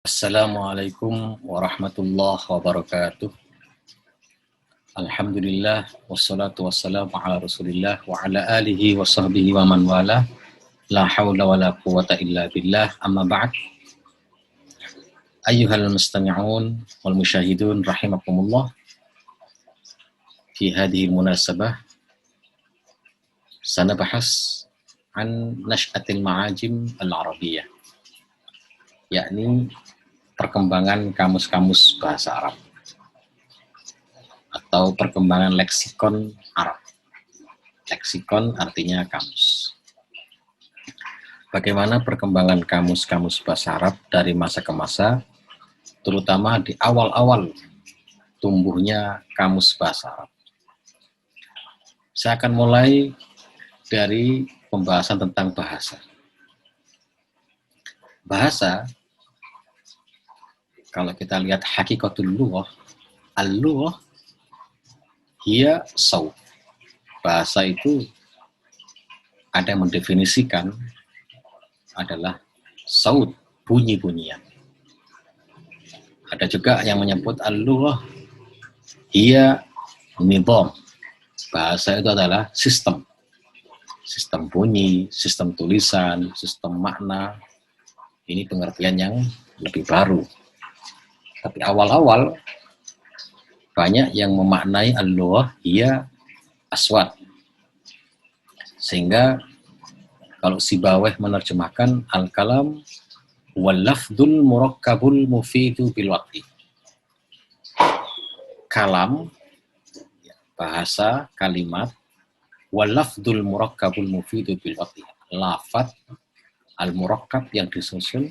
Assalamualaikum warahmatullahi wabarakatuh. Alhamdulillah wassalatu wassalamu ala Rasulillah wa ala alihi wa sahbihi wa man wala. La haula wa la quwata illa billah. Amma ba'd. Ayyuhal mustami'un wal musyahidun rahimakumullah. Fi hadhihi munasabah sanabahas an nash'atil ma'ajim al-arabiyyah, yakni perkembangan kamus-kamus bahasa Arab atau perkembangan leksikon Arab. Leksikon artinya kamus. Bagaimana perkembangan kamus-kamus bahasa Arab dari masa ke masa, terutama di awal-awal tumbuhnya kamus bahasa Arab. Saya akan mulai dari pembahasan tentang bahasa. Bahasa, kalau kita lihat hakikatul lughah, al-lughah hiya saut. Bahasa itu ada yang mendefinisikan adalah saut, bunyi-bunyian. Ada juga yang menyebut al-lughah hiya nizam. Bahasa itu adalah sistem. Sistem bunyi, sistem tulisan, sistem makna. Ini pengertian yang lebih baru. Tapi awal-awal banyak yang memaknai al-lughah hiya aswat. Sehingga kalau Sibawayh menerjemahkan al-kalam wal lafdul murakkabul mufidu bil waqti. Kalam, bahasa, kalimat, wal lafdul murakkabul mufidu bil waqti. Lafaz al-murakkab yang disusun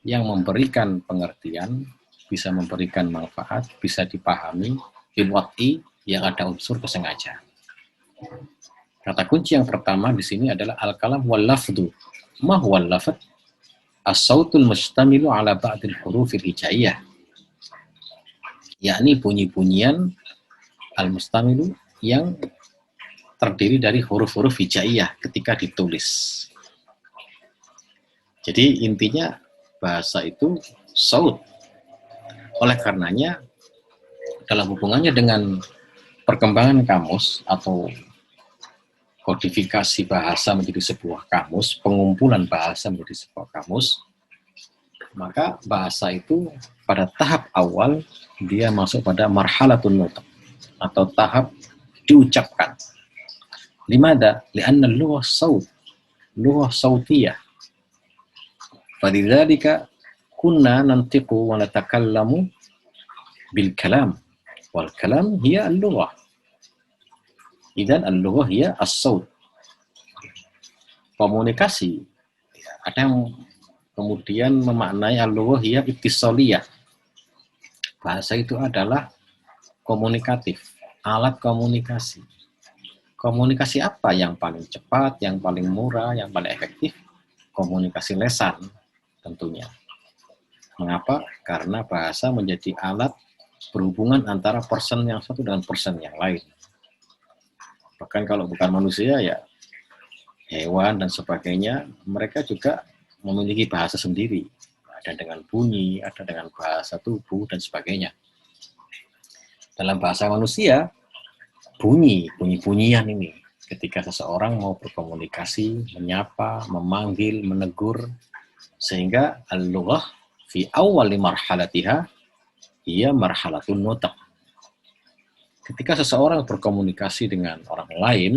yang memberikan pengertian, bisa memberikan manfaat, bisa dipahami bil waqti yang ada unsur kesengajaan. Kata kunci yang pertama di sini adalah al-kalam wal lafdu. Ma huwa al-lafd? As-sautul mustamilu ala ba'dil hurufil hijaiyah. Yakni bunyi-bunyian al-mustamilu yang terdiri dari huruf-huruf hijaiyah ketika ditulis. Jadi intinya bahasa itu saut. Oleh karenanya, dalam hubungannya dengan perkembangan kamus atau kodifikasi bahasa menjadi sebuah kamus, pengumpulan bahasa menjadi sebuah kamus, maka bahasa itu pada tahap awal dia masuk pada marhalatun nutq atau tahap diucapkan. Limada? Li'anna al-lughah saut, lughah sautiyah. Falidzalika kunna nantiqu wa natakallamu bil kalam wal kalam hiya al-lughah. Idzan al-lughah hiya as-saut. Komunikasi, ada yang kemudian memaknai al-lughah hiya ittisaliyah. Bahasa itu adalah komunikatif, alat komunikasi. Komunikasi apa yang paling cepat, yang paling murah, yang paling efektif? Komunikasi lisan tentunya. Mengapa? Karena bahasa menjadi alat berhubungan antara person yang satu dengan person yang lain. Bahkan kalau bukan manusia ya hewan dan sebagainya, mereka juga memiliki bahasa sendiri. Ada dengan bunyi, ada dengan bahasa tubuh dan sebagainya. Dalam bahasa manusia, bunyi-bunyian ini ketika seseorang mau berkomunikasi, menyapa, memanggil, menegur, sehingga al-lughah fi awwali marhalatiha hiya marhalatun nutq. Ketika seseorang berkomunikasi dengan orang lain,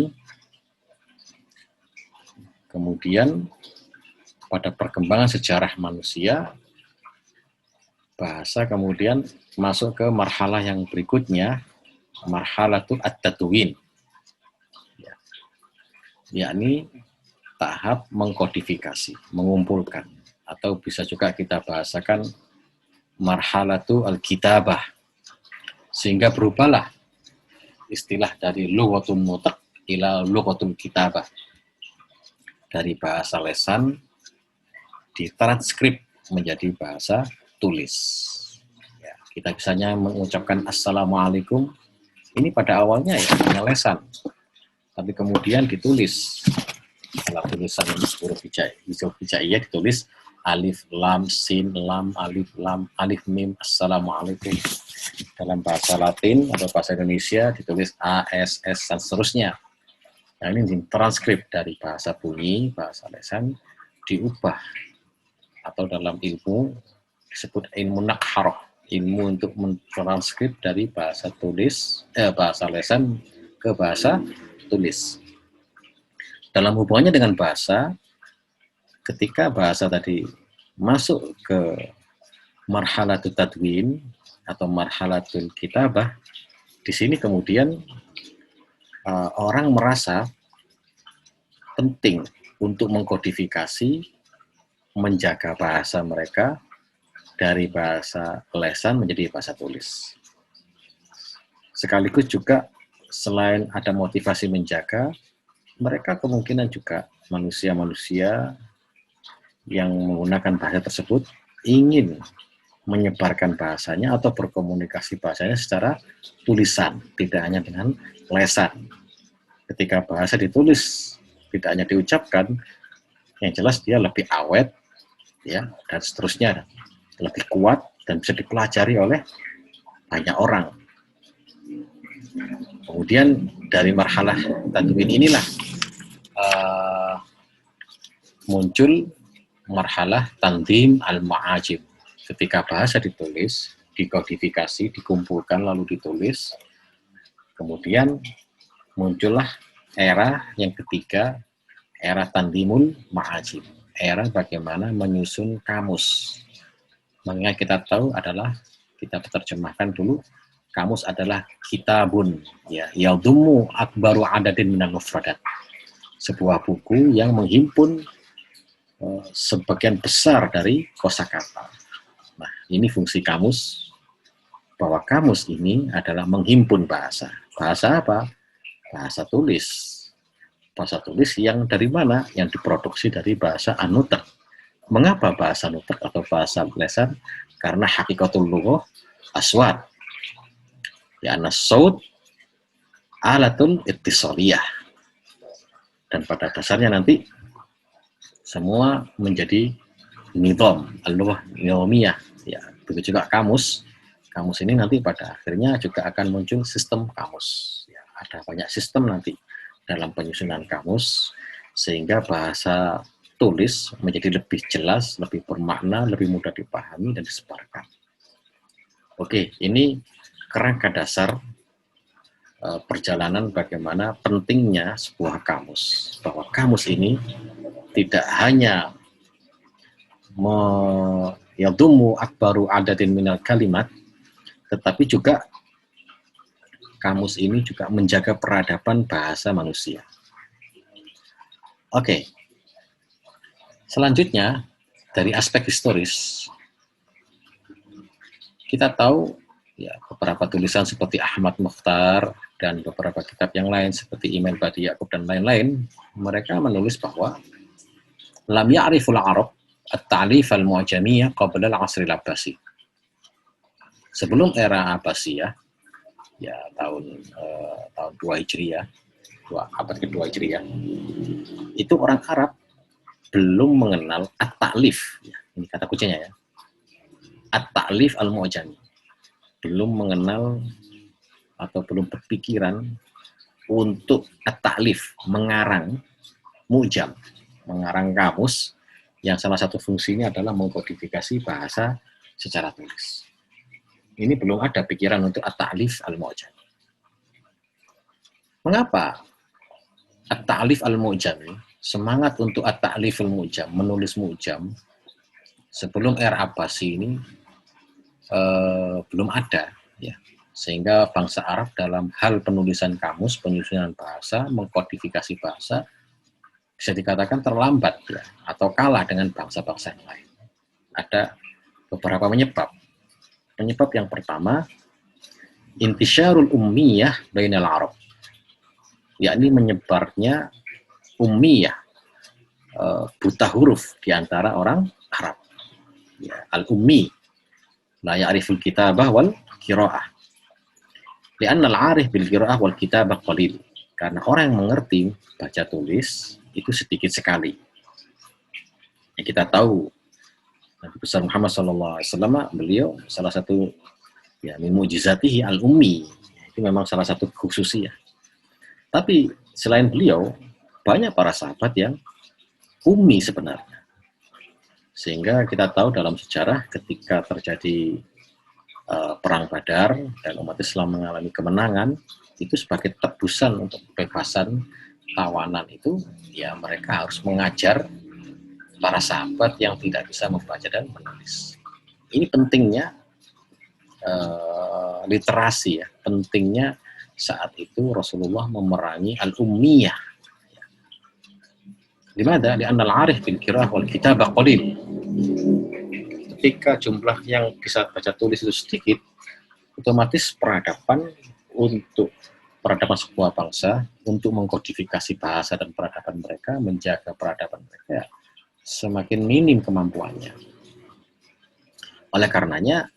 kemudian pada perkembangan sejarah manusia, bahasa kemudian masuk ke marhalah yang berikutnya, marhalatul at-tatwin. Yakni tahap mengkodifikasi, mengumpulkan. Atau bisa juga kita bahasakan marhalatu al-kitabah. Sehingga berubahlah istilah dari lughatun nutq ila lughatul kitabah. Dari bahasa lesan ditranskrip menjadi bahasa tulis. Ya, kita bisanya mengucapkan assalamualaikum. Ini pada awalnya ya hanya lesan. Tapi kemudian ditulis. Setelah tulisan huruf hijaiyah ditulis alif lam sin lam alif lam alif mim assalamualaikum. Dalam bahasa Latin atau bahasa Indonesia ditulis ASS dan seterusnya. Nah, ini transkrip dari bahasa bunyi, bahasa lesan diubah, atau dalam ilmu disebut ilmu nakharoh, ilmu untuk mentranskrip dari bahasa tulis, bahasa lesan ke bahasa tulis. Dalam hubungannya dengan bahasa, ketika bahasa tadi masuk ke marhalatul tadwin atau marhalatul kitabah, di sini kemudian orang merasa penting untuk mengkodifikasi, menjaga bahasa mereka dari bahasa lesan menjadi bahasa tulis. Sekaligus juga selain ada motivasi menjaga, mereka kemungkinan juga manusia-manusia yang menggunakan bahasa tersebut ingin menyebarkan bahasanya atau berkomunikasi bahasanya secara tulisan, tidak hanya dengan lesan. Ketika bahasa ditulis, tidak hanya diucapkan, yang jelas dia lebih awet, ya, dan seterusnya, lebih kuat dan bisa dipelajari oleh banyak orang. Kemudian dari marhalah tadwin inilah muncul marhalah tanzim al-ma'ajim. Ketika bahasa ditulis, dikodifikasi, dikumpulkan lalu ditulis, kemudian muncullah era yang ketiga, era tanzimul ma'ajim, era bagaimana menyusun kamus. Mengingat kita tahu adalah, kita terjemahkan dulu, kamus adalah kitabun, ya, yadummu akbaru adadin minal mufradat, sebuah buku yang menghimpun sebagian besar dari kosakata. Nah, ini fungsi kamus, bahwa kamus ini adalah menghimpun bahasa. Bahasa apa? Bahasa tulis. Bahasa tulis yang dari mana? Yang diproduksi dari bahasa anutak. Mengapa bahasa anutak atau bahasa lesan? Karena hakikatul lughah aswat. Ya, as-saut alatun ittisaliyah. Dan pada dasarnya nanti semua menjadi nizam, al-lughah nizamiyah. Ya, begitu juga kamus. Kamus ini nanti pada akhirnya juga akan muncul sistem kamus. Ya, ada banyak sistem nanti dalam penyusunan kamus, sehingga bahasa tulis menjadi lebih jelas, lebih bermakna, lebih mudah dipahami dan disebarkan. Oke, ini kerangka dasar perjalanan bagaimana pentingnya sebuah kamus. Bahwa kamus ini tidak hanya yadumu akbaru adadin minal kalimat, tetapi juga kamus ini juga menjaga peradaban bahasa manusia. Oke. Selanjutnya, dari aspek historis, kita tahu ya beberapa tulisan seperti Ahmad Mukhtar dan beberapa kitab yang lain seperti Imam Badi Yaqub dan lain-lain, mereka menulis bahwa lam ya'riful Arab at-ta'lif al-mu'jamiyah qabla al-'asr al-Abbasi. Sebelum era Abbasiyah, ya tahun 2 Hijriah, abad ke-2 Hijriah, itu orang Arab belum mengenal at-ta'lif, ya, ini kata kuncinya ya, at-ta'lif al-mu'jami, belum mengenal atau belum berpikiran untuk at-ta'lif, mengarang mu'jam, mengarang kamus yang salah satu fungsinya adalah mengkodifikasi bahasa secara tulis. Ini belum ada pikiran untuk at-ta'lif al-mu'jami. Mengapa at-ta'lif al-mu'jami, semangat untuk at-ta'lif al-mu'jam, menulis mu'jam, sebelum era Abbasi ini belum ada, ya, sehingga bangsa Arab dalam hal penulisan kamus, penyusunan bahasa, mengkodifikasi bahasa, bisa dikatakan terlambat, ya, atau kalah dengan bangsa-bangsa yang lain. Ada beberapa penyebab. Penyebab yang pertama, intisyarul ummiyah bainal Arab, yakni menyebarnya ummiyah, buta huruf di antara orang Arab. Ya, al-ummi la ya'riful kitabah wal qiraah. Li'anna al-'arif bil qiraah wal kitabah qalil. Karena orang yang mengerti baca tulis itu sedikit sekali. Ya, kita tahu Nabi besar Muhammad SAW, beliau salah satu ya min mujizatihi al-ummi. Itu memang salah satu khususnya. Tapi selain beliau, banyak para sahabat yang ummi sebenarnya. Sehingga kita tahu dalam sejarah ketika terjadi perang Badar dan umat Islam mengalami kemenangan, itu sebagai tebusan untuk kebebasan tawanan itu, ya mereka harus mengajar para sahabat yang tidak bisa membaca dan menulis. Ini pentingnya literasi ya, pentingnya saat itu Rasulullah memerangi al-ummiyah. Dimana? Li'anna al-arif bil qira'ah wal kitabah qalil. Ketika jumlah yang bisa baca tulis itu sedikit, otomatis peradaban sebuah bangsa untuk mengkodifikasi bahasa dan peradaban mereka, menjaga peradaban mereka, semakin minim kemampuannya. Oleh karenanya,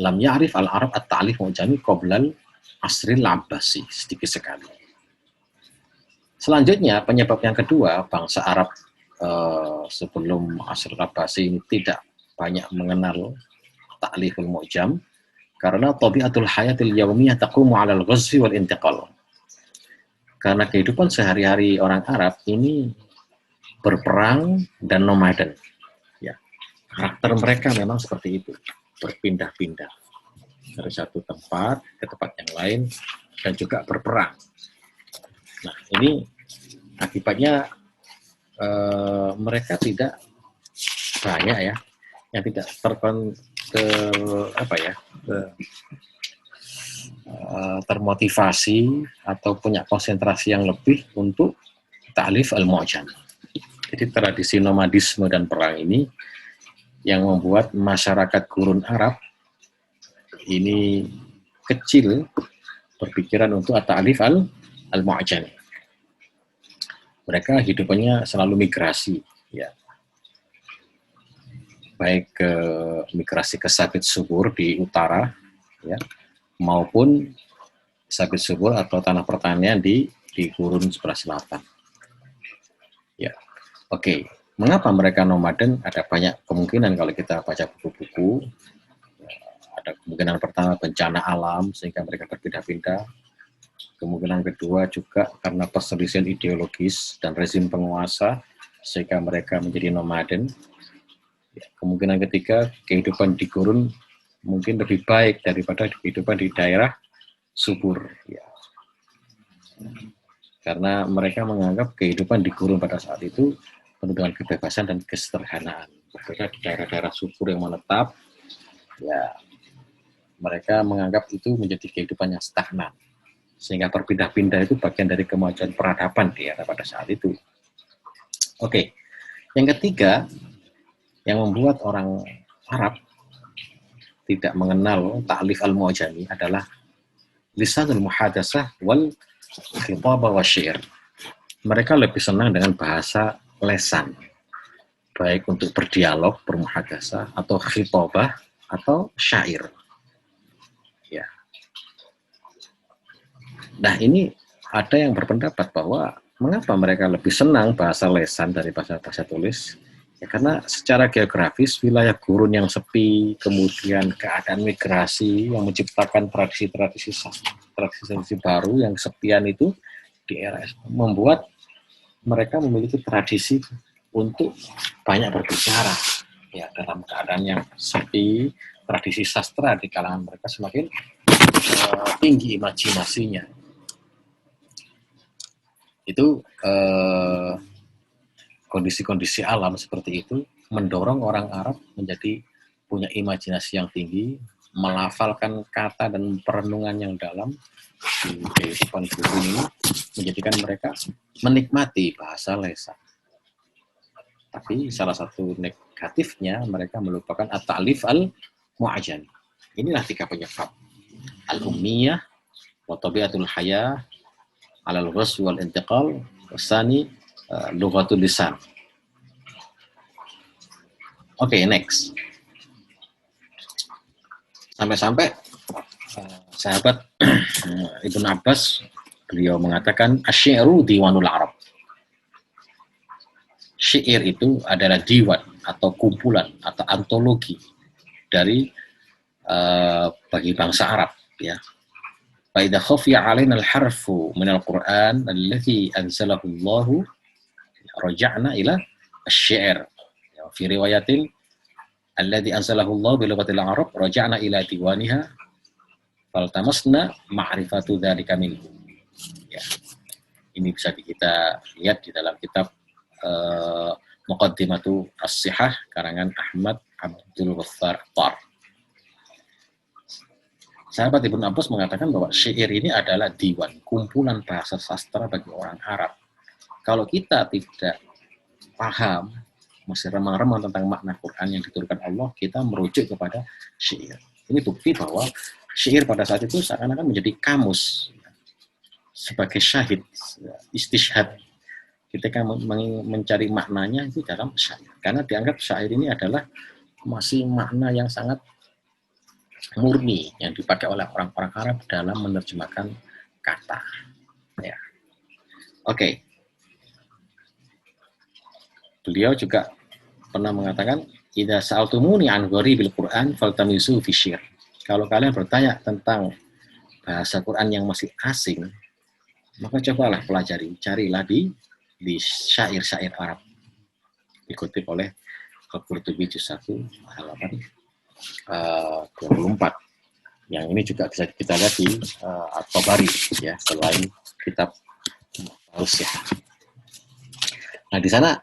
lam ya'rif al-Arab at-ta'lif mu'jami qoblal asril Abbasi, sedikit sekali. Selanjutnya, penyebab yang kedua, bangsa Arab sebelum asril Abbasi ini tidak banyak mengenal ta'liful mu'jam, karena tabiatul hayatil yaumiyah taqumu 'alal ghazwi wal intiqal. Karena kehidupan sehari-hari orang Arab ini berperang dan nomaden. Ya. Karakter mereka memang seperti itu, berpindah-pindah dari satu tempat ke tempat yang lain dan juga berperang. Nah, ini akibatnya mereka tidak banyak ya, yang tidak termotivasi atau punya konsentrasi yang lebih untuk ta'lif al-mu'jam. Jadi tradisi nomadisme dan perang ini yang membuat masyarakat gurun Arab ini kecil berpikiran untuk ta'lif al-mu'jam. Mereka hidupannya selalu migrasi, ya. Baik ke migrasi ke sabit subur di utara, ya, maupun sabit subur atau tanah pertanian di gurun sebelah selatan. Ya, oke. Mengapa mereka nomaden? Ada banyak kemungkinan kalau kita baca buku-buku. Ada kemungkinan pertama bencana alam sehingga mereka berpindah-pindah. Kemungkinan kedua juga karena perselisihan ideologis dan rezim penguasa sehingga mereka menjadi nomaden. Ya, kemungkinan ketiga, kehidupan di gurun mungkin lebih baik daripada kehidupan di daerah subur. Ya. Karena mereka menganggap kehidupan di gurun pada saat itu penuh dengan kebebasan dan kesederhanaan. Berbeda di daerah-daerah subur yang menetap, ya mereka menganggap itu menjadi kehidupan yang stagnan. Sehingga berpindah-pindah itu bagian dari kemajuan peradaban di era pada saat itu. Oke, yang ketiga, yang membuat orang Arab tidak mengenal ta'lif al-mu'jami adalah lisanul muhadasah wal khitabah wa syair. Mereka lebih senang dengan bahasa lesan, baik untuk berdialog, bermuhadasah, atau khitabah, atau syair. Ya. Nah, ini ada yang berpendapat bahwa mengapa mereka lebih senang bahasa lesan dari bahasa tulis? Ya, karena secara geografis wilayah gurun yang sepi, kemudian keadaan migrasi yang menciptakan tradisi-tradisi baru yang kesepian itu di era membuat mereka memiliki tradisi untuk banyak berbicara. Ya, dalam keadaan yang sepi, tradisi sastra di kalangan mereka semakin tinggi imajinasinya. Itu kondisi-kondisi alam seperti itu mendorong orang Arab menjadi punya imajinasi yang tinggi, melafalkan kata dan perenungan yang dalam di kehidupan gurun ini, menjadikan mereka menikmati bahasa lesan. Tapi salah satu negatifnya mereka melupakan at-ta'lif al-mu'jami. Inilah tiga penyebab: al-ummiyah, wa tabiatul haya, alal ghazw wal intiqal, wasani lughatul lisan. Oke, next. Sampai-sampai sahabat Ibnu Abbas, beliau mengatakan asyi'ru diwanul Arab. Syair itu adalah diwan atau kumpulan atau antologi dari bagi bangsa Arab, ya. Fa idza khafiya 'alaina al-harfu min al-Qur'an alladhi anzalahu Allah raja'na ila asy-syi'r. Ya, fi riwayatin alladhi anzalahu Allah bi lughatil Arab raja'na ila diwaniha faltamasna ma'rifatu dzalika minhu. Ya. Ini bisa kita lihat di dalam kitab Muqaddimatu As-Sihah karangan Ahmad Abdul Ghaffar Tar. Sahabat Ibnu Abbas mengatakan bahwa syair ini adalah diwan, kumpulan bahasa sastra bagi orang Arab. Kalau kita tidak paham, masih remang-remang tentang makna Quran yang diturunkan Allah, kita merujuk kepada syair. Ini bukti bahwa syair pada saat itu seakan-akan menjadi kamus sebagai syahid, istishhad ketika mencari maknanya itu dalam syair. Karena dianggap syair ini adalah masih makna yang sangat murni yang dipakai oleh orang-orang Arab dalam menerjemahkan kata. Ya. Oke. Beliau juga pernah mengatakan, "Idza sa'altumuni an gharibil Qur'an faltamisu fi syair." Kalau kalian bertanya tentang bahasa Quran yang masih asing, maka cobalah pelajari, carilah di syair-syair Arab. Dikutip oleh Al-Qurtubi juz 1 halaman 24. Yang ini juga bisa kita lihat di At-Tabari, ya, selain kitab Al-Sihah. Nah, di sana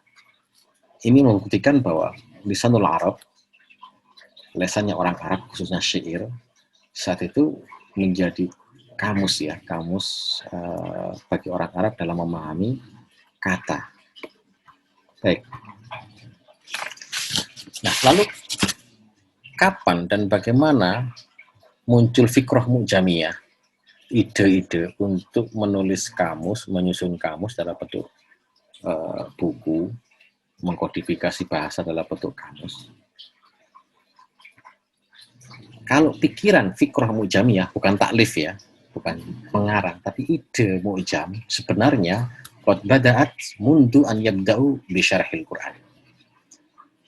ini membuktikan bahwa lisanul Arab, lesannya orang Arab khususnya syair, saat itu menjadi kamus, ya, kamus bagi orang Arab dalam memahami kata. Baik. Nah, lalu kapan dan bagaimana muncul fikrah mu'jamiyah, ide-ide untuk menulis kamus, menyusun kamus dalam bentuk buku, mengkodifikasi bahasa dalam bentuk kamus. Kalau pikiran fikrah mu'jamiyah, bukan taklif, ya, bukan pengarang, tapi ide mu'jam, sebenarnya qad bada'at mundu an yabda'u bi syarhil Qur'an.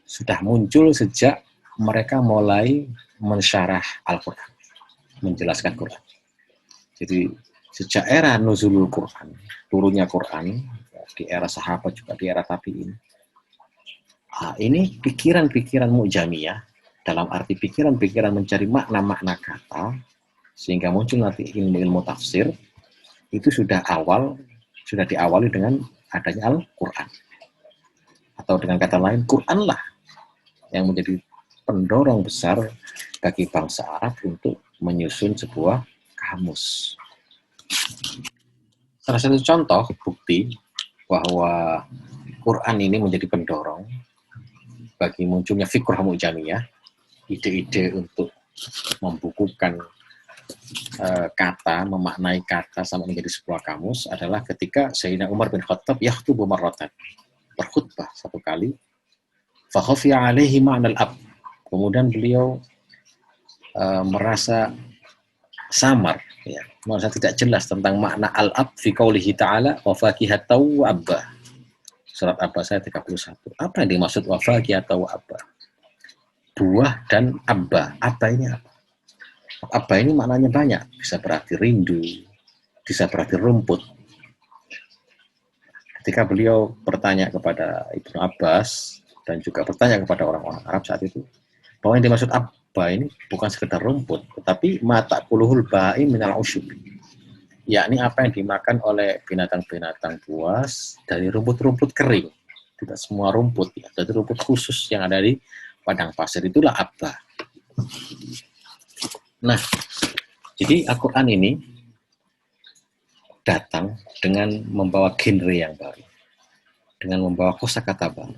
Sudah muncul sejak mereka mulai mensyarah Al-Quran, menjelaskan Quran. Jadi sejak era nuzulul Quran, turunnya Quran, di era sahabat juga di era tabi'in, ini pikiran-pikiran mu'jamiyah, dalam arti pikiran-pikiran mencari makna-makna kata, sehingga muncul nanti ilmu-ilmu tafsir, itu sudah diawali dengan adanya Al-Quran. Atau dengan kata lain, Quranlah yang menjadi pendorong besar bagi bangsa Arab untuk menyusun sebuah kamus. Salah satu contoh bukti bahwa Quran ini menjadi pendorong bagi munculnya fikrah mu'jamiyah, ide-ide untuk membukukan kata, memaknai kata sampai menjadi sebuah kamus adalah ketika Sayyidina Umar bin Khattab yakhtubu marratan, berkhutbah satu kali, fa khafiya alaihi ma'nal ab. Kemudian beliau merasa samar, ya, merasa tidak jelas tentang makna al-ab fi qaulihi ta'ala wa fakihatau wa abba. Surat Abbasah 31. Apa yang dimaksud wa fakihatau wa abba? Buah dan abba. Abba ini apa? Abba ini maknanya banyak. Bisa berarti rindu, bisa berarti rumput. Ketika beliau bertanya kepada Ibnu Abbas dan juga bertanya kepada orang-orang Arab saat itu, bahwa yang dimaksud abba ini bukan sekedar rumput, tetapi mata puluhul ba'i minal usyub, yakni apa yang dimakan oleh binatang-binatang buas dari rumput-rumput kering. Tidak semua rumput, ya, dari rumput khusus yang ada di padang pasir, itulah abba. Nah, jadi Al-Quran ini datang dengan membawa genre yang baru, dengan membawa kosakata baru.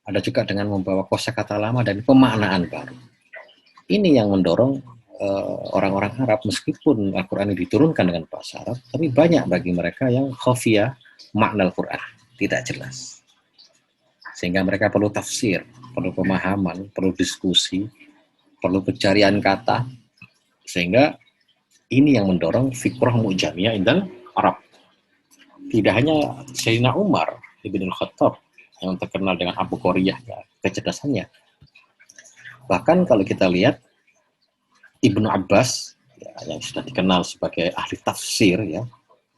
Ada juga dengan membawa kosakata lama dan pemaknaan baru. Ini yang mendorong orang-orang Arab, meskipun Al-Quran ini diturunkan dengan bahasa Arab, tapi banyak bagi mereka yang khafiyah makna Al-Quran, tidak jelas. Sehingga mereka perlu tafsir, perlu pemahaman, perlu diskusi, perlu pencarian kata, sehingga ini yang mendorong fikrah mu'jamiyah indal Arab. Tidak hanya Sayyidina Umar Ibn Khattab yang terkenal dengan Abu Qoriyah, ya, kecerdasannya. Bahkan kalau kita lihat Ibnu Abbas, ya, yang sudah dikenal sebagai ahli tafsir, ya,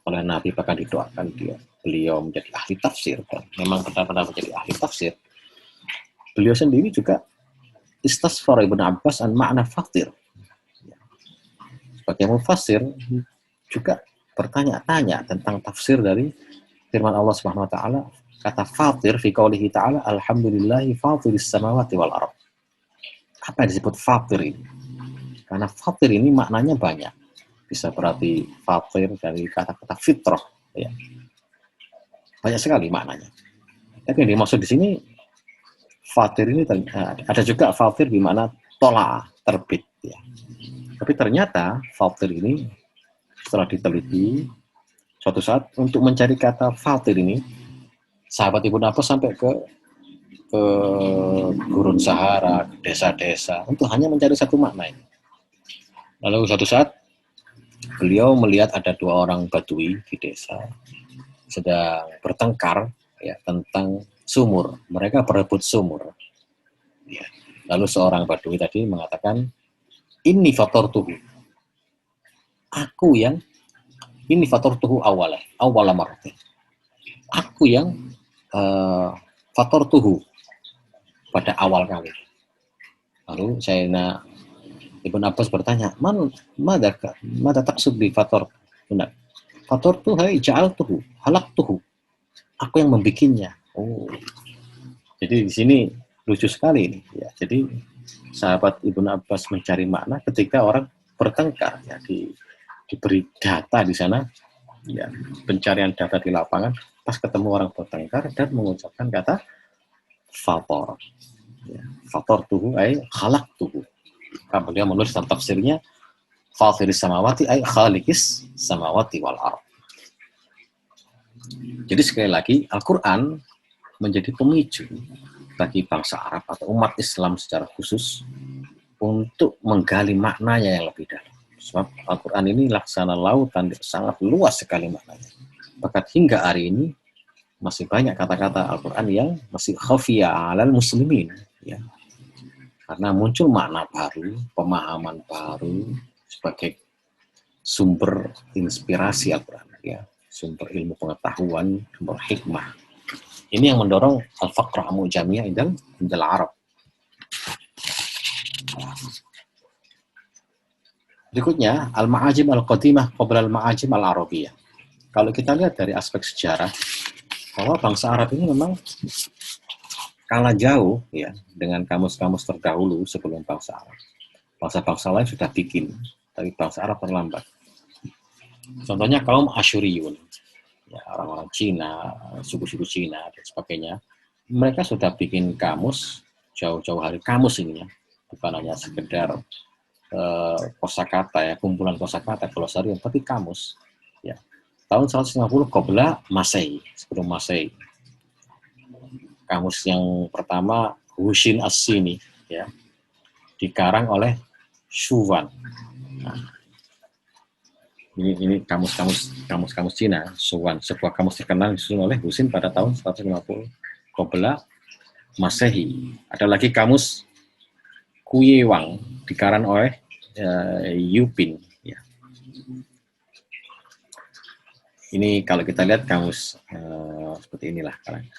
oleh Nabi, bahkan didoakan beliau menjadi ahli tafsir, dan memang benar-benar menjadi ahli tafsir. Beliau sendiri juga istasfar Ibnu Abbas an makna fatir. Sebagai mufassir juga bertanya-tanya tentang tafsir dari firman Allah Subhanahu wa taala, kata fatir fi qoulihi ta'ala alhamdulillahi fatiris samawati wal ardh. Apa yang disebut fatir ini? Karena fatir ini maknanya banyak. Bisa berarti fatir dari kata-kata fitrah, ya. Banyak sekali maknanya. Tapi yang dimaksud di sini fatir ini ada juga fatir di mana tola, terbit, ya. Tapi ternyata fatir ini setelah diteliti, suatu saat untuk mencari kata fatir ini, sahabat Ibnu Abbas sampai ke gurun Sahara, ke desa-desa, untuk hanya mencari satu makna ini. Lalu suatu saat beliau melihat ada dua orang Badui di desa sedang bertengkar, ya, tentang sumur. Mereka berebut sumur. Ya. Lalu seorang Badui tadi mengatakan, ini fatortuhu. Aku yang ini fatortuhu awala marrati. Aku yang fatortuhu pada awal kali. Lalu Sayyidina Ibnu Abbas bertanya, mada taksud bi fator? Benar. Fator tuh hai ja'altuhu, halaktuhu. Aku yang membikinnya. Oh. Jadi di sini lucu sekali ini, ya. Jadi sahabat Ibnu Abbas mencari makna ketika orang bertengkar, ya, diberi data di sana, ya, pencarian data di lapangan, pas ketemu orang bertengkar dan mengucapkan kata fator. Ya, fator tuh hai halaktuhu. Beliau menulis dalam tafsirnya Fatiris samawati ay khaliqis samawati wal ardh. Jadi sekali lagi Al-Quran menjadi pemicu bagi bangsa Arab atau umat Islam secara khusus untuk menggali maknanya yang lebih dalam. Sebab Al-Quran ini laksana lautan, sangat luas sekali maknanya. Bahkan hingga hari ini masih banyak kata-kata Al-Quran yang masih khafiyah alal muslimin, ya. Karena muncul makna baru, pemahaman baru sebagai sumber inspirasi Al-Quran, ya, sumber ilmu pengetahuan, sumber hikmah. Ini yang mendorong al-faqrah mu'jamiyah indal Arab. Berikutnya, al-ma'ajim al-qadimah qabla al-ma'ajim al-arabiyah. Kalau kita lihat dari aspek sejarah, bahwa bangsa Arab ini memang kalah jauh, ya, dengan kamus-kamus terdahulu sebelum bangsa Arab. Bangsa-bangsa lain sudah bikin, tapi bangsa Arab terlambat. Contohnya kaum Asyuriyun, ya, orang-orang Cina, suku-suku Cina dan sebagainya. Mereka sudah bikin kamus jauh-jauh hari, kamus ini, ya, bukan hanya sekedar kosakata, ya, kumpulan kosakata glosarium, tapi kamus, ya. Tahun 150 qabla Masehi, sebelum Masehi. Kamus yang pertama Hushin As-Sini, ya, dikarang oleh Shuwan. Nah, ini kamus Cina, Shuwan, sebuah kamus terkenal disusun oleh Hushin pada tahun 150 qabla Masehi. Ada lagi kamus Kuyewang dikarang oleh Yupin, ya. Ini kalau kita lihat kamus seperti inilah kalanya.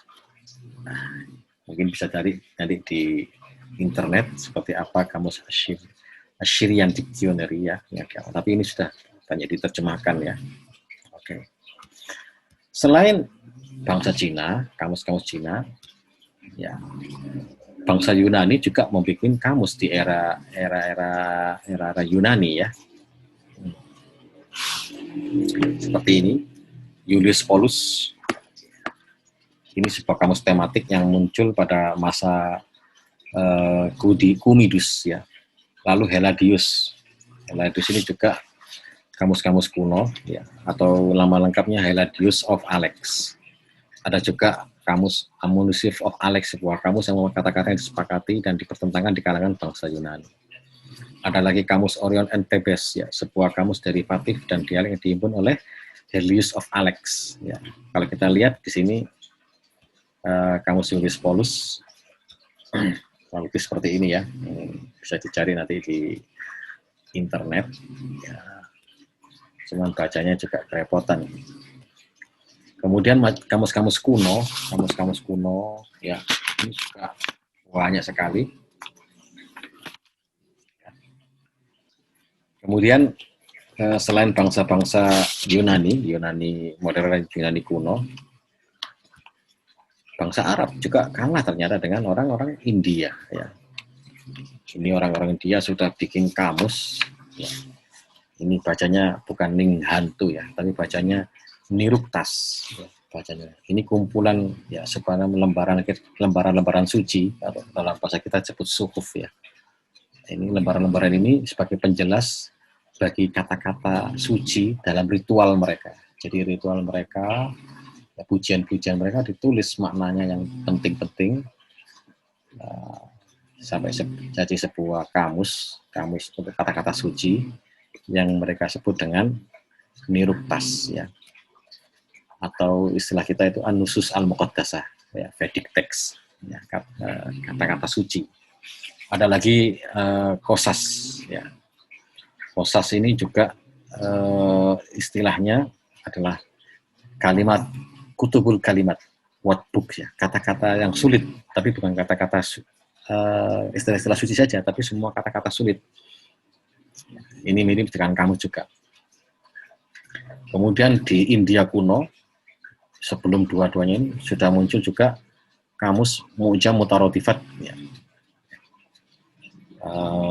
Nah, mungkin bisa cari nanti di internet seperti apa kamus Assyrian Dictionary, ya, tapi ini sudah banyak diterjemahkan, ya. Oke. Selain bangsa Cina, kamus-kamus Cina, ya, bangsa Yunani juga membuat kamus di era Yunani, ya. Seperti ini, Julius Paulus. Ini sebuah kamus tematik yang muncul pada masa Kumidus, ya. Lalu Heladius ini juga kamus-kamus kuno, ya, atau nama lengkapnya Heladius of Alex. Ada juga kamus Amunisif of Alex, sebuah kamus yang kata-kata yang disepakati dan dipertentangkan di kalangan bangsa Yunani. Ada lagi kamus Orion and Thebes, ya, sebuah kamus derivatif dan dialek yang dihimpun oleh Helios of Alex, ya. Kalau kita lihat di sini Kamus Silvis Paulus, kurang lebih seperti ini ya, bisa dicari nanti di internet. Ya, cuman bacanya juga kerepotan. Kemudian kamus-kamus kuno ya, ini juga banyak sekali. Kemudian selain bangsa-bangsa Yunani modern, Yunani kuno, bangsa Arab juga kalah ternyata dengan orang-orang India. Ya. Ini orang-orang India sudah bikin kamus. Ya. Ini bacanya bukan Ninghantu ya, tapi bacanya Niruktas. Ya, bacanya. Ini kumpulan ya sebenarnya lembaran-lembaran suci, atau dalam bahasa kita sebut suhuf ya. Ini lembaran-lembaran ini sebagai penjelas bagi kata-kata suci dalam ritual mereka. Jadi ritual mereka, ya, pujian-pujian mereka ditulis maknanya yang penting-penting, sampai jadi sebuah kamus untuk kata-kata suci yang mereka sebut dengan Niruktas ya. Atau istilah kita itu An-Nusus Al-Muqaddasah ya, Vedic text ya, kata-kata suci. Ada lagi Kosas ya. Kosas ini juga istilahnya adalah kalimat kutubul kalimat, wordbook ya, kata-kata yang sulit, tapi bukan kata-kata istilah-istilah suci saja, tapi semua kata-kata sulit. Ini mirip dengan kamu juga. Kemudian di India kuno, sebelum dua-duanya ini sudah muncul juga kamus Mu'jam Mutarodifat ya.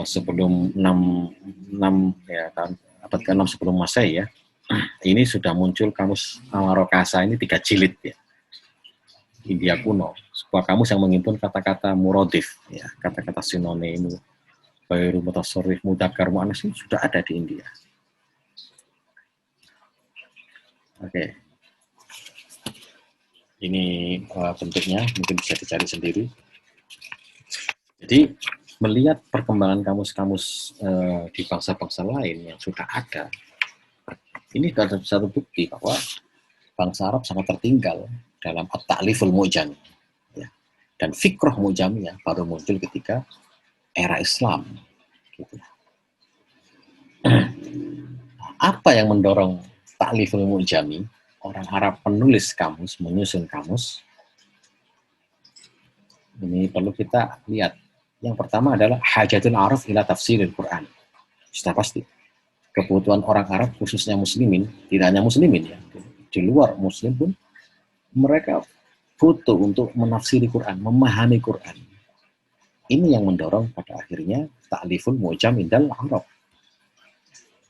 Sebelum 6 ya, tahun abad ke-6 sebelum Masehi ya. Ini sudah muncul kamus Amarokasa, ini 3 jilid ya. India kuno, sebuah kamus yang menghimpun kata-kata murodif ya, kata-kata sinonim, Bairu, Mutasorif, Mudakar, Mu'anas ini sudah ada di India. Oke. Ini bentuknya mungkin bisa dicari sendiri. Jadi melihat perkembangan kamus-kamus di bangsa-bangsa lain yang sudah ada, ini adalah satu bukti bahwa bangsa Arab sangat tertinggal dalam at-ta'liful mu'jam ya. Dan fikroh mu'jamiyah baru muncul ketika era Islam gitu. Apa yang mendorong ta'liful mu'jami, orang Arab penulis kamus, menyusun kamus? Ini perlu kita lihat. Yang pertama adalah hajatul Arab ila tafsiril Quran. Sudah pasti. Kebutuhan orang Arab, khususnya muslimin, tidak hanya muslimin ya, di luar muslim pun mereka butuh untuk menafsiri Quran, memahami Quran. Ini yang mendorong pada akhirnya ta'liful mu'jam indal Arab.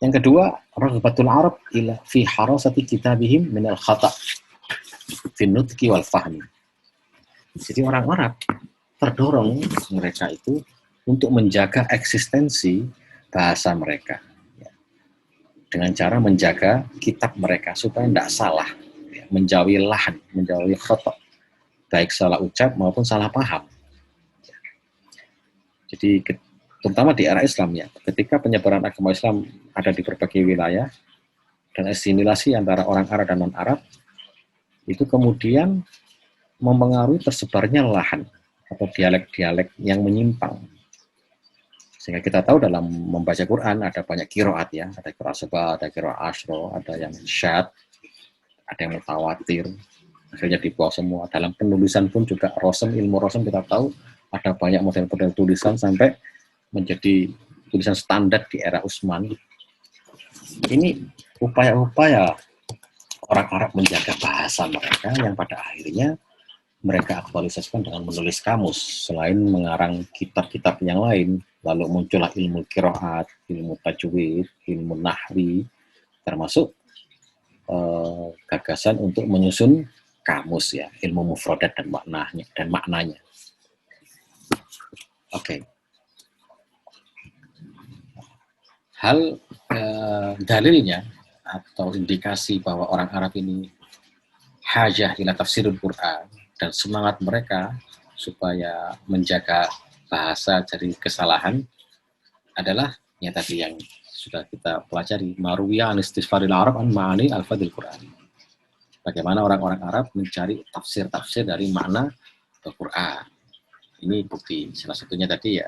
Yang kedua, ragbatul Arab ila fi harasati kitabihim min al-khata' fi nutqi wal fahmi. Jadi orang Arab terdorong mereka itu untuk menjaga eksistensi bahasa mereka ya, dengan cara menjaga kitab mereka supaya tidak salah ya, menjauhi lahan, menjauhi khata', baik salah ucap maupun salah paham. Jadi terutama di era Islam ya, ketika penyebaran agama Islam ada di berbagai wilayah dan asimilasi antara orang Arab dan non-Arab, itu kemudian mempengaruhi tersebarnya lahan atau dialek-dialek yang menyimpang. Sehingga kita tahu dalam membaca Quran ada banyak qiraat ya, ada qiraat sabah, ada qiraat asyra, ada yang syad, ada yang mutawatir, akhirnya dibawa semua. Dalam penulisan pun juga ilmu rosem kita tahu ada banyak model-model tulisan sampai menjadi tulisan standar di era Utsman. Ini upaya-upaya orang Arab menjaga bahasa mereka yang pada akhirnya mereka aktualisasikan dengan menulis kamus. Selain mengarang kitab-kitab yang lain, lalu muncullah ilmu qiraat, ilmu tajwid, ilmu nahwi, termasuk gagasan untuk menyusun kamus ya, ilmu mufradat dan maknanya. Oke. Hal dalilnya atau indikasi bahwa orang Arab ini hajah ila tafsirul Quran dan semangat mereka supaya menjaga bahasa dari kesalahan adalah yang tadi yang sudah kita pelajari, marwiya an istisfaril Arab an ma'ani al-fadil Quran. Bagaimana orang-orang Arab mencari tafsir-tafsir dari makna Al-Quran. Ini bukti salah satunya tadi ya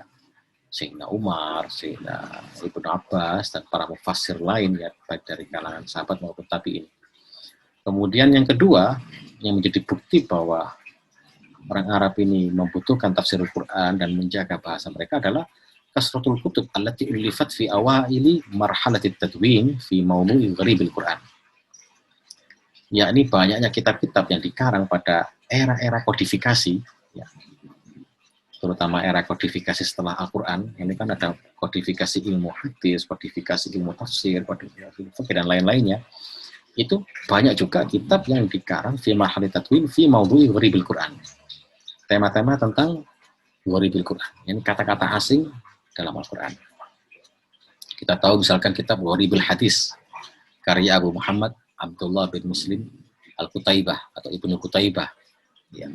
Sayyidina Umar, Sayyidina Ibnu Abbas, dan para mufassir lain ya, baik dari kalangan sahabat maupun tabi'in. Kemudian yang kedua, yang menjadi bukti bahwa orang Arab ini membutuhkan tafsir Al-Quran dan menjaga bahasa mereka adalah kasratul kutub allati ulifat fi awaili marhalatit tadwin fi mawdu'i gharibil Quran. Yakni banyaknya kitab-kitab yang dikarang pada era-era kodifikasi, ya, terutama era kodifikasi setelah Al-Quran. Ini kan ada kodifikasi ilmu hadis, kodifikasi ilmu tafsir, kodifikasi fikih dan lain-lainnya. Itu banyak juga kitab yang dikarang fi marhalat tadwin fi mawdu'i gharibil Quran. Tema-tema tentang gharibil Quran. Ini kata-kata asing dalam Al-Quran. Kita tahu misalkan kitab Gharibul Hadis karya Abu Muhammad Abdullah bin Muslim Al-Qutaibah atau Ibnu Qutaibah. Ya.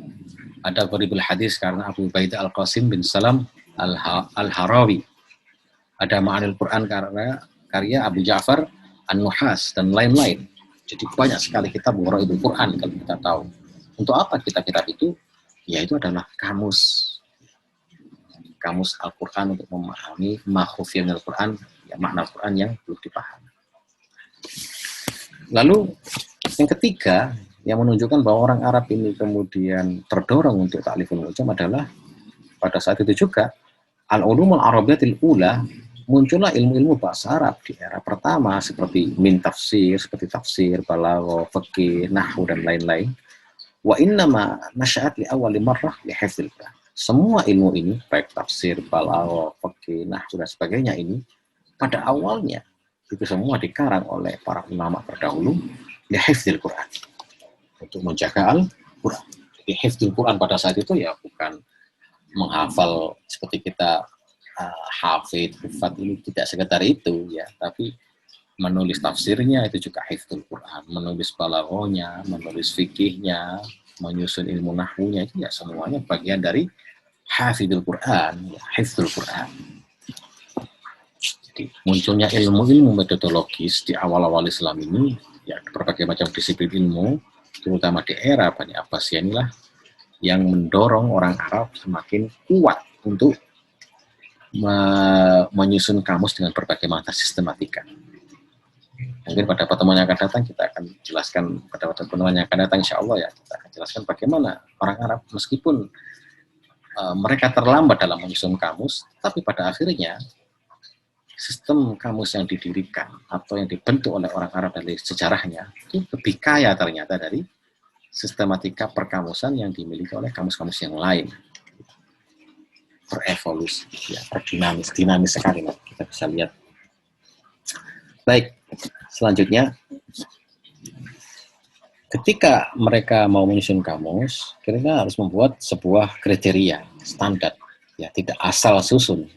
Ada Gharibul Hadis karena Abu Ubaidah Al-Qasim bin Salam Al-Harawi. Ada Ma'anil Quran karya Abu Ja'far An-Nuhas dan lain-lain. Jadi banyak sekali kitab Gharibul Quran kalau kita tahu. Untuk apa kitab-kitab itu? Ya itu adalah kamus Al-Quran untuk memahami makhufiyah Al-Quran, ya, makna Al-Quran yang belum dipahami. Lalu yang ketiga yang menunjukkan bahwa orang Arab ini kemudian terdorong untuk ta'liful mu'jam adalah pada saat itu juga al-ulumul arabiyyatil ula, muncullah ilmu-ilmu bahasa Arab di era pertama seperti min tafsir, seperti tafsir, balaghah, fikih, nahwu dan lain-lain. Wa innama nasya'at li awwali marrah li hifdzil Quran. Semua ilmu ini baik tafsir, balaghah, fikih, nahwu dan sebagainya ini pada awalnya itu semua dikarang oleh para ulama terdahulu li hifdzil Quran, untuk menjaga Al-Quran. Jadi hifdzul Quran pada saat itu ya bukan menghafal seperti kita hafid, hufat, ini tidak sekedar itu ya, tapi menulis tafsirnya itu juga hifdzul Quran, menulis balaghahnya, menulis fikihnya, menyusun ilmu nahwunya, itu ya semuanya bagian dari hafidul Quran, ya, hifdzul Quran. Jadi munculnya ilmu-ilmu metodologis di awal-awal Islam ini, ya berbagai macam disiplin ilmu, terutama di era Bani Abbasiyah inilah yang mendorong orang Arab semakin kuat untuk menyusun kamus dengan berbagai macam sistematika. Mungkin pada pertemuan yang akan datang kita akan jelaskan, pada pertemuan yang akan datang insya Allah ya, kita akan jelaskan bagaimana orang Arab meskipun mereka terlambat dalam menyusun kamus, tapi pada akhirnya sistem kamus yang didirikan atau yang dibentuk oleh orang Arab dari sejarahnya itu lebih kaya ternyata dari sistematika perkamusan yang dimiliki oleh kamus-kamus yang lain. Berevolusi, ya, dinamis sekali, nah, kita bisa lihat. Baik, selanjutnya, ketika mereka mau menyusun kamus, kira-kira harus membuat sebuah kriteria standar, ya tidak asal susun.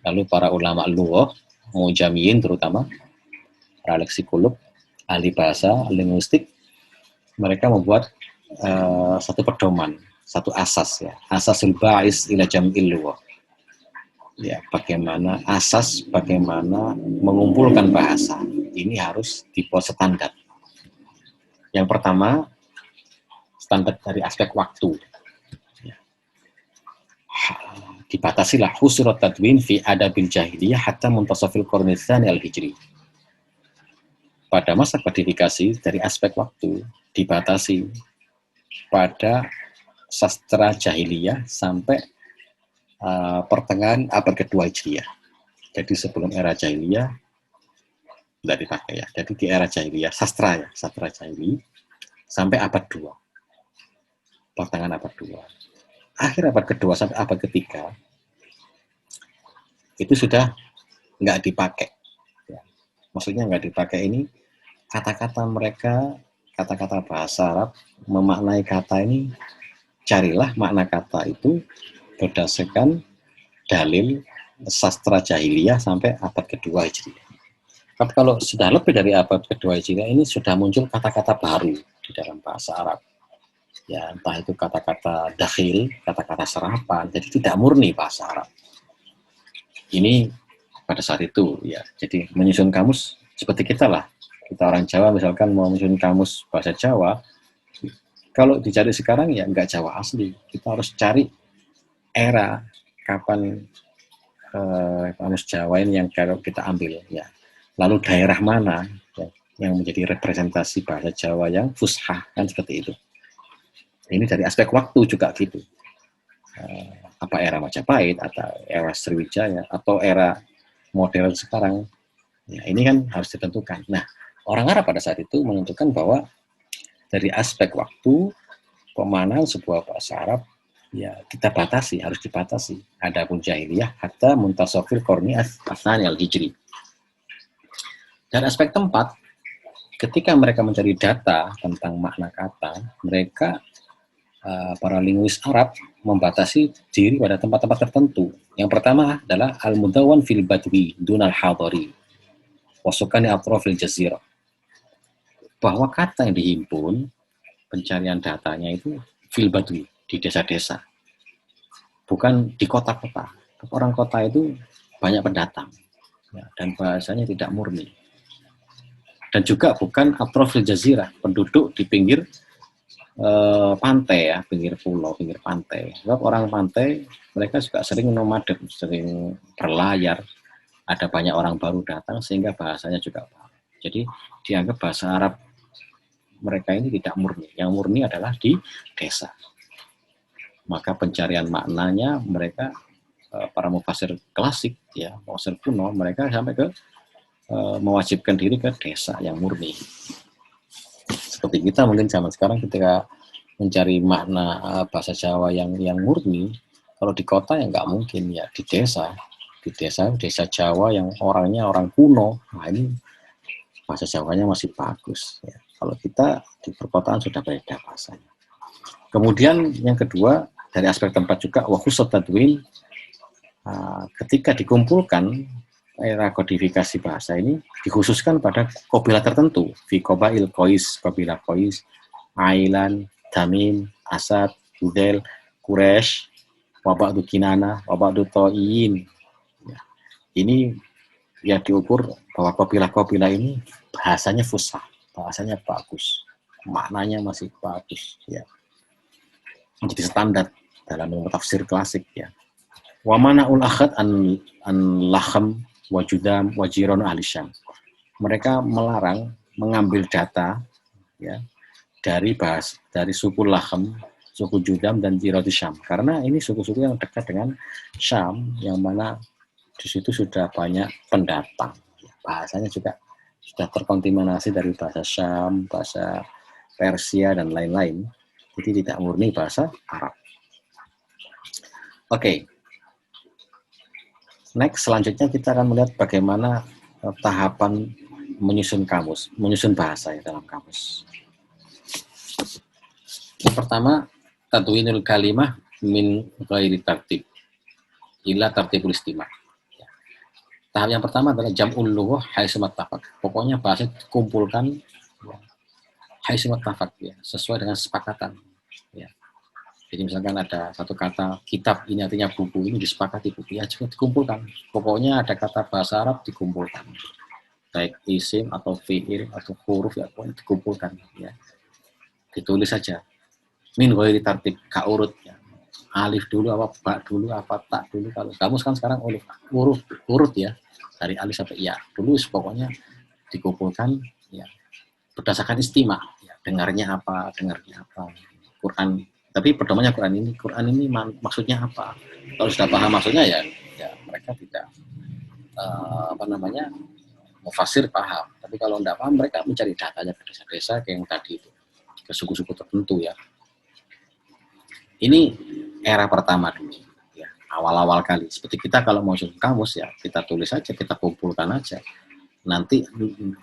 Lalu para ulama lughah, mujamiyin terutama, para leksikolog, ahli bahasa, linguistik, mereka membuat satu pedoman, satu asas ya, asasul ba'is ila jam'il lughah. Ya, bagaimana mengumpulkan bahasa. Ini harus dibuat standar. Yang pertama, standar dari aspek waktu. Ya. Dibatasilah khusurat tadwin fi adabil jahiliyah hatta muntasafil qarni tsani al-hijri. Pada masa kodifikasi dari aspek waktu dibatasi pada sastra jahiliyah sampai pertengahan abad kedua Hijriah. Jadi sebelum era jahiliyah tidak dipakai ya. Jadi di era jahiliyah sastra jahili sampai abad 2. Pertengahan abad 2. Akhir abad kedua sampai abad ketiga itu sudah nggak dipakai. Ya. Maksudnya nggak dipakai ini kata-kata mereka, kata-kata bahasa Arab memaknai kata ini, carilah makna kata itu berdasarkan dalil sastra jahiliyah sampai abad kedua Hijriah. Tapi kalau sudah lebih dari abad kedua Hijriah ini sudah muncul kata-kata baru di dalam bahasa Arab. Ya, entah itu kata-kata dakhil, kata-kata serapan, jadi tidak murni bahasa Arab. Ini pada saat itu ya. Jadi menyusun kamus seperti kita lah. Kita orang Jawa misalkan mau menyusun kamus bahasa Jawa, kalau dicari sekarang ya nggak Jawa asli. Kita harus cari era kapan kamus Jawa ini yang kalau kita ambil ya. Lalu daerah mana ya, yang menjadi representasi bahasa Jawa yang fushah, kan seperti itu. Ini dari aspek waktu juga gitu. Apa era Majapahit atau era Sriwijaya atau era modern sekarang. Ya, ini kan harus ditentukan. Nah, orang Arab pada saat itu menentukan bahwa dari aspek waktu pemanaan sebuah bahasa Arab ya kita batasi, harus dibatasi. Adapun jahiliyah hatta muntasofil qarni ats-tsani al-hijri. Dan aspek tempat, ketika mereka mencari data tentang makna kata, mereka para linguis Arab membatasi diri pada tempat-tempat tertentu. Yang pertama adalah al-mudawwan fil badwi dunal hadari wasukani atrofil jazirah. Bahwa kata yang dihimpun, pencarian datanya itu fil badwi, di desa-desa. Bukan di kota-kota. Orang kota itu banyak pendatang. Ya, dan bahasanya tidak murni. Dan juga bukan atrofil jazirah, penduduk di pinggir pantai ya, pinggir pulau, pinggir pantai. Sebab orang pantai mereka juga sering nomaden, sering berlayar. Ada banyak orang baru datang sehingga bahasanya juga baru. Jadi dianggap bahasa Arab mereka ini tidak murni. Yang murni adalah di desa. Maka pencarian maknanya mereka para mufasir klasik ya, mufasir kuno, mereka sampai ke mewajibkan diri ke desa yang murni. Seperti kita mungkin zaman sekarang ketika mencari makna bahasa Jawa yang murni, kalau di kota ya nggak mungkin ya, di desa Jawa yang orangnya orang kuno, nah ini bahasa Jawanya masih bagus ya. Kalau kita di perkotaan sudah beda bahasanya. Kemudian yang kedua dari aspek tempat juga wakhusat tadwin, ketika dikumpulkan era kodifikasi bahasa ini dikhususkan pada kabilah tertentu, fi qabail Qais, kabilah Qais, Ailan, Tamim, Asad, Hudel, Quraisy, wa ba'du Kinana, wa ba'du Ta'iyin. Ya. Ini yang diukur bahwa kabilah-kabilah ini bahasanya fusah, bahasanya bagus, maknanya masih bagus ya. Menjadi standar dalam ilmu tafsir klasik ya. Wa mana'ul akhad an laham wajudam wajiron ahli Syam. Mereka melarang mengambil data ya dari suku Laham, suku Judam dan Jiroti Syam, karena ini suku-suku yang dekat dengan Syam, yang mana di situ sudah banyak pendatang. Bahasanya juga sudah terkontaminasi dari bahasa Syam, bahasa Persia dan lain-lain. Jadi tidak murni bahasa Arab. Oke. Next, selanjutnya kita akan melihat bagaimana tahapan menyusun kamus, menyusun bahasa ya dalam kamus. Yang pertama, tadwinul kalimah min ghairi tartib ila tartibul istima'. Ya. Tahap yang pertama adalah jam'ul lughah haitsu mattafaq. Pokoknya bahasa dikumpulkan ya, haitsu mattafaq ya, sesuai dengan kesepakatan ya. Jadi misalkan ada satu kata kitab, ini artinya buku, ini disepakati buku, ya juga dikumpulkan. Pokoknya ada kata bahasa Arab dikumpulkan. Baik isim atau fi'il atau huruf ya, pokoknya dikumpulkan. Ya. Ditulis saja. Min ghairi tartib, gak urut. Ya. Alif dulu, apa ba dulu, apa tak dulu. Kalau kamu kan sekarang urut ya. Dari alif sampai ya. Dulu pokoknya dikumpulkan ya, berdasarkan istima. Ya. Dengarnya apa. Quran. Tapi perdomannya Quran ini maksudnya apa? Kalau sudah paham maksudnya ya mereka tidak mufasir paham. Tapi kalau tidak paham mereka mencari datanya ke desa-desa kayak yang tadi itu, ke suku-suku tertentu ya. Ini era pertama dulu ya, awal-awal kali. Seperti kita kalau mau susun kamus ya kita tulis aja, kita kumpulkan aja. Nanti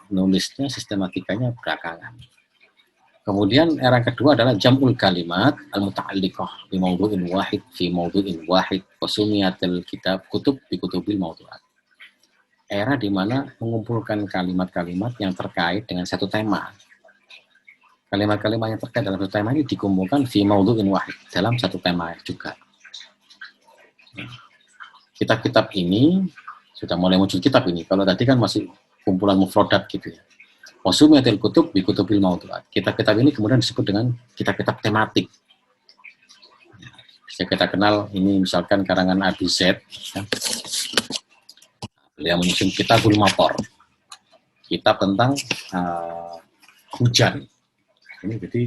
nulisnya sistematikanya belakangan. Kemudian era kedua adalah jam'ul kalimat al-muta'alliqah bi mawdu'in wahid fi mawdu'in wahid wa sumiyatil kitab kutub bi kutubil mawdu'at. Era di mana mengumpulkan kalimat-kalimat yang terkait dengan satu tema. Kalimat-kalimat yang terkait dalam satu tema ini dikumpulkan fi mawdu'in wahid, dalam satu tema juga. Kitab-kitab ini sudah mulai muncul kitab ini. Kalau tadi kan masih kumpulan mufradat gitu ya. Wasumiyatil kutub bi kutubil mawdu'at. Kitab-kitab ini kemudian disebut dengan kitab-kitab tematik. Bisa kita kenal ini misalkan karangan Abi Zaid, ya. Beliau menyusun Kitabul Matar, kitab tentang hujan. Ini jadi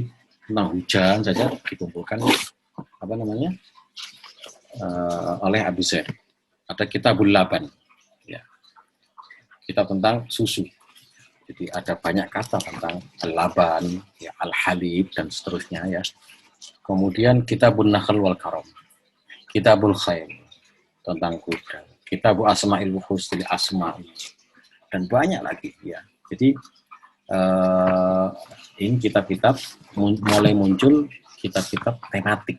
tentang hujan saja dikumpulkan oleh Abi Zaid. Ada Kitabul Laban, ya. Kitab tentang susu. Jadi ada banyak kata tentang al-laban, ya, al-halib, dan seterusnya, ya. Kemudian Kitabun Nakhl wal Karam, Kitabul Khail, tentang kuda, Kitabul Asma'il Wuhus, asma, dan banyak lagi, ya. Jadi ini kitab-kitab mulai muncul kitab-kitab tematik.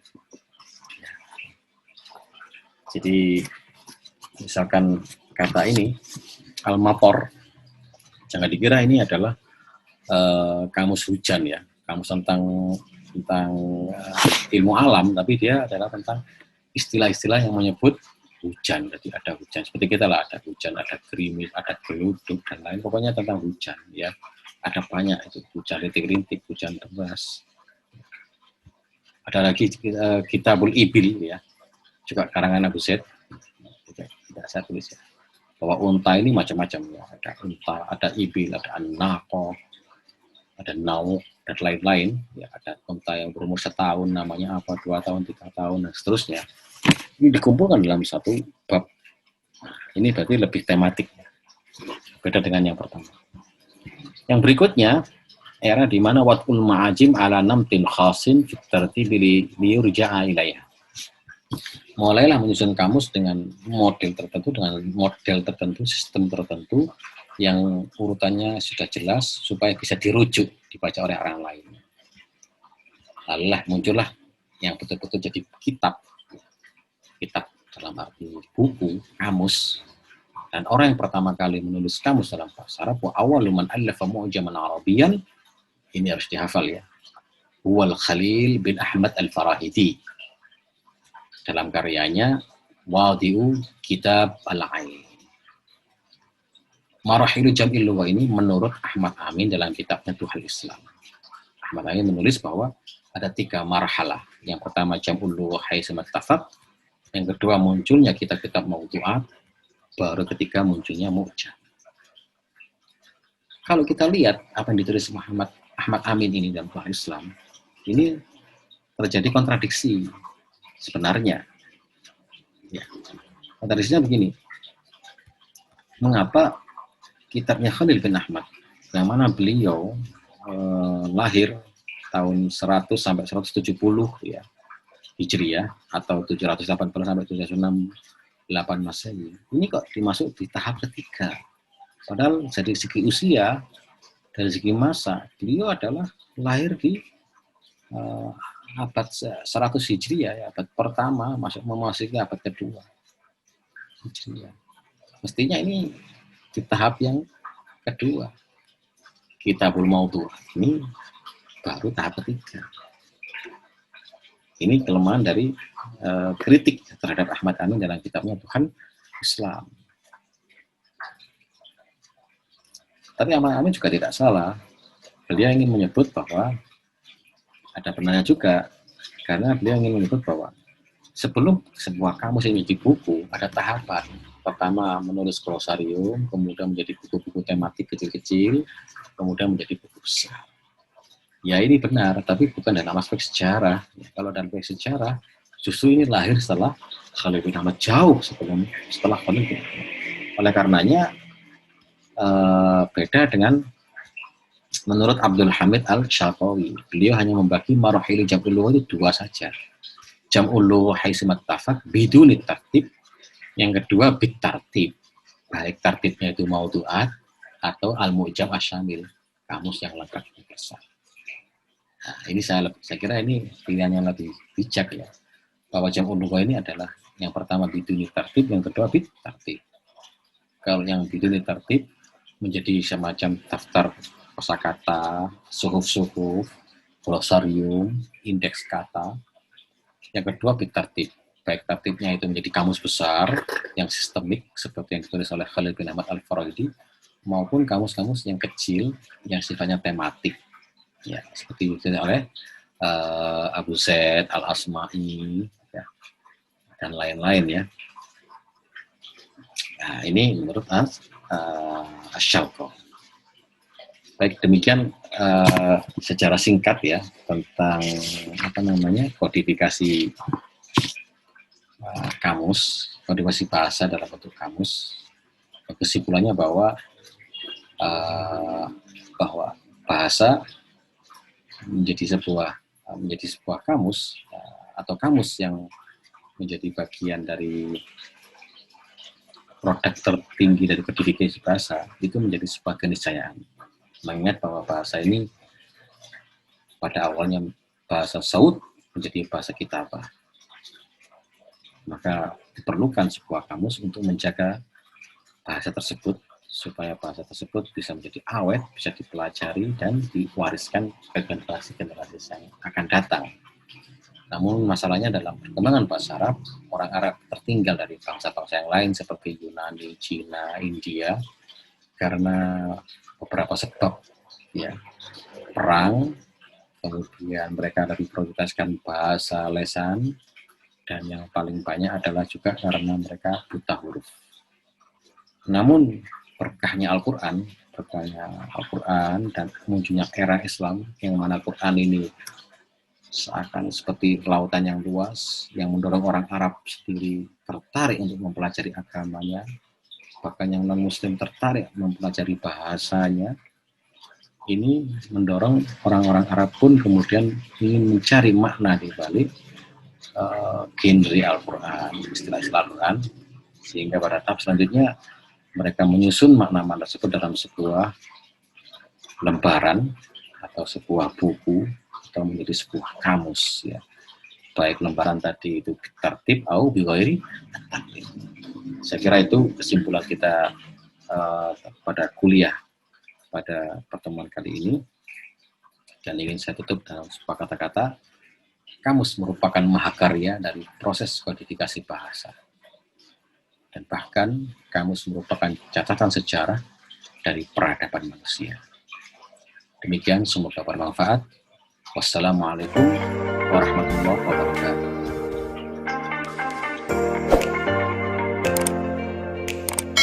Jadi misalkan kata ini al-mator, jangan dikira ini adalah kamus hujan, ya, kamus tentang ilmu alam, tapi dia adalah tentang istilah-istilah yang menyebut hujan. Jadi ada hujan seperti kita lah, ada hujan, ada gerimis, ada geluduk, dan lain, pokoknya tentang hujan, ya. Ada banyak itu, hujan rintik-rintik, hujan deras. Ada lagi Kitabul Ibil, ya, juga karangan Abu Zaid. Tidak saya tulis, ya, bahwa unta ini macam-macam, ya. Ada unta, ada ibil, ada an-naqah, ada nauk, dan lain-lain, ya. Ada unta yang berumur 1 tahun, namanya apa, 2 tahun, 3 tahun, dan seterusnya. Ini dikumpulkan dalam satu bab. Ini berarti lebih tematik, beda dengan yang pertama. Yang berikutnya, era di mana watul ma'ajim ala namtin khasin fit tartibi liyurja'a ilaiha. Mulailah menyusun kamus dengan model tertentu, sistem tertentu yang urutannya sudah jelas supaya bisa dirujuk, dibaca oleh orang lain. Lalu muncullah yang betul-betul jadi kitab dalam arti buku, kamus. Dan orang yang pertama kali menulis kamus dalam bahasa Arab, wa awwalu man allafa mu'jaman Arabiyyan, ini harus dihafal, ya, huwal Khalil bin Ahmad al-Farahidi, dalam karyanya Wadi'u Kitab Al-Ain. Marahilu Jam'il Lugha ini menurut Ahmad Amin dalam kitabnya Tuhal Islam. Ahmad Amin menulis bahwa ada 3 marhalah. Yang pertama Jam'ul Lugha Haitsu Mattafaq, yang kedua munculnya kitab-kitab mawdu'at, baru ketiga munculnya mu'jam. Kalau kita lihat apa yang ditulis Ahmad Amin ini dalam Tuhal Islam, ini terjadi kontradiksi sebenarnya. Ya. Kontradiksinya begini. Mengapa kitabnya Khalil bin Ahmad, yang mana beliau lahir tahun 100 sampai 170, ya, Hijriah, atau 780 sampai 768 Masehi, ini kok dimasuk di tahap ketiga? Padahal dari segi usia, dari segi masa, beliau adalah lahir di abad 100 Hijriah, ya, abad pertama, memasuki abad kedua Hijriah. Mestinya ini di tahap yang kedua. Kitabul Mawdu'at ini baru tahap ketiga. Ini kelemahan dari kritik terhadap Ahmad Amin dalam kitabnya Tuhan Islam. Tapi Ahmad Amin juga tidak salah. Beliau ingin menyebut bahwa ada benarnya juga, karena beliau ingin menyebut bahwa sebelum sebuah kamus ini di buku, ada tahapan. Pertama menulis glosarium, kemudian menjadi buku-buku tematik kecil-kecil, kemudian menjadi buku besar. Ya ini benar, tapi bukan dalam aspek sejarah. Ya, kalau dalam aspek sejarah, justru ini lahir setelah Khalil bin Ahmad, jauh setelah Khalil bin Ahmad. Oleh karenanya, beda dengan menurut Abdul Hamid Al-Syatawi. Beliau hanya membagi marahil jam'ul lugha itu 2 saja. Jam'ul lugha haitsu mattafaq biduni tartib. Yang kedua bit tartib. Baik tartibnya itu mawdu'at atau al-mu'jam asy-syamil, kamus yang lengkap dan besar. Nah, ini saya kira ini pilihan yang lebih bijak, ya. Bahwa jam'ul lugha ini adalah yang pertama biduni tartib, yang kedua bit tartib. Kalau yang biduni tartib menjadi semacam daftar kosakata, suhuf-suhuf, glosarium, indeks kata. Yang kedua bit tartib. Baik tartibnya itu menjadi kamus besar yang sistemik seperti yang ditulis oleh Khalil bin Ahmad Al-Farahidi, maupun kamus-kamus yang kecil yang sifatnya tematik, ya seperti ditulis oleh Abu Zaid Al-Asma'i, ya, dan lain-lain ya. Nah, ini menurut Asy-Syauqani. Baik, demikian secara singkat ya tentang kodifikasi kamus, kodifikasi bahasa dalam bentuk kamus. Kesimpulannya bahwa bahasa menjadi sebuah kamus atau kamus yang menjadi bagian dari produk tertinggi dari kodifikasi bahasa itu menjadi sebuah keniscayaan. Mengingat bahwa bahasa ini pada awalnya bahasa Saud menjadi bahasa kitabah, maka diperlukan sebuah kamus untuk menjaga bahasa tersebut supaya bahasa tersebut bisa menjadi awet, bisa dipelajari dan diwariskan ke generasi-generasi yang akan datang. Namun masalahnya dalam perkembangan bahasa Arab, orang Arab tertinggal dari bangsa-bangsa yang lain seperti Yunani, Cina, India karena beberapa sebab, ya, perang, kemudian mereka diprioritaskan bahasa lesan, dan yang paling banyak adalah juga karena mereka buta huruf. Namun berkahnya Al-Quran dan munculnya era Islam yang mana Quran ini seakan seperti lautan yang luas yang mendorong orang Arab sendiri tertarik untuk mempelajari agamanya, bahkan yang non-muslim tertarik mempelajari bahasanya. Ini mendorong orang-orang Arab pun kemudian ingin mencari makna di balik genre Al-Quran, istilah-istilah Al-Quran, sehingga pada tahap selanjutnya mereka menyusun makna-makna tersebut dalam sebuah lembaran atau sebuah buku atau menjadi sebuah kamus, ya. Baik lembaran tadi itu tertib atau bighairi tertib. Saya kira itu kesimpulan kita pada kuliah pada pertemuan kali ini, dan ingin saya tutup dalam sebuah kata-kata: kamus merupakan mahakarya dari proses kodifikasi bahasa, dan bahkan kamus merupakan catatan sejarah dari peradaban manusia. Demikian, semoga bermanfaat. Wassalamualaikum warahmatullahi wabarakatuh.